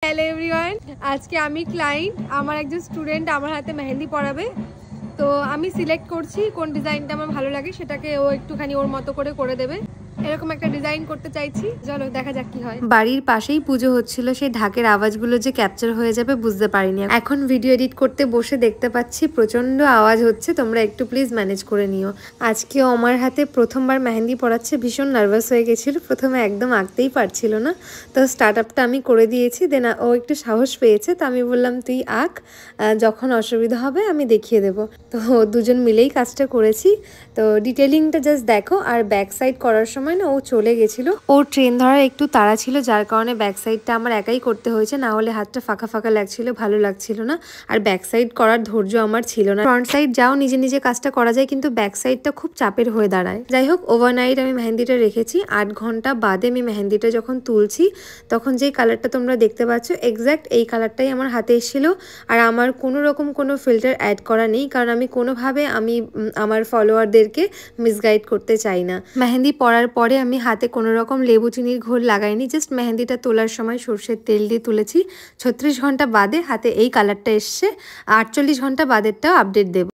Hello everyone, আজকে আমি client, আমার একজন স্টুডেন্ট আমার হাতে মেহেন্দি পরাবে। তো আমি সিলেক্ট করছি কোন ডিজাইনটা আমার ভালো লাগে, সেটাকে ও একটুখানি ওর মতো করে দেবে। এরকম একটা ডিজাইন করতে চাইছি, চলো দেখা যাক কি হয়। বাড়ির পাশেই পুজো হচ্ছিল, সেই ঢাকের আওয়াজগুলো যে ক্যাপচার হয়ে যাবে বুঝতে পারিনি। এখন ভিডিও এডিট করতে বসে দেখতে পাচ্ছি প্রচন্ড আওয়াজ হচ্ছে, তোমরা একটু প্লিজ ম্যানেজ করে নিও। আজকেও আমার হাতে প্রথমবার মেহেন্দি পড়াচ্ছে, ভীষণ নার্ভাস হয়ে গেছিল, প্রথমে একদম আঁকতেই পারছিল না। তো স্টার্ট আপটা আমি করে দিয়েছি, দেন ও একটু সাহস পেয়েছে, তো আমি বললাম তুই আঁক, যখন অসুবিধা হবে আমি দেখিয়ে দেবো। তো দুজন মিলেই কাজটা করেছি। তো ডিটেলিংটা জাস্ট দেখো। আর ব্যাক সাইড করার সময় না ও চলে গেছিলো, ওর ট্রেন ধরার একটু তাড়া ছিল, যার কারণে ব্যাক সাইডটা আমার একাই করতে হয়েছে, না হলে হাতটা ফাঁকা ফাঁকা লাগছিল, ভালো লাগছিল না। আর ব্যাক সাইড করার ধৈর্য আমার ছিল না। ফ্রন্ট সাইড যাও নিজে নিজে কাজটা করা যায়, কিন্তু ব্যাক সাইডটা খুব চাপের হয়ে দাঁড়ায়। যাই হোক, ওভারনাইট আমি মেহেন্দিটা রেখেছি। 8 ঘন্টা বাদে আমি মেহেন্দিটা যখন তুলছি, তখন যেই কালারটা তোমরা দেখতে পাচ্ছ এক্স্যাক্ট এই কালারটাই আমার হাতে এসেছিল। আর আমার কোনো রকম কোনো ফিল্টার অ্যাড করা নেই, কারণ আমি কোনোভাবে আমার ফলোয়ারদেরকে মিসগাইড করতে চাই না। মেহেন্দি পরার পরে আমি হাতে কোনো রকম লেবু চিনির ঘোল লাগাইনি, জাস্ট মেহেন্দিটা তোলার সময় সর্ষের তেল দিয়ে তুলেছি। 36 ঘন্টা বাদে হাতে এই কালারটা এসছে, 48 ঘন্টা বাদেরটাও আপডেট দেব।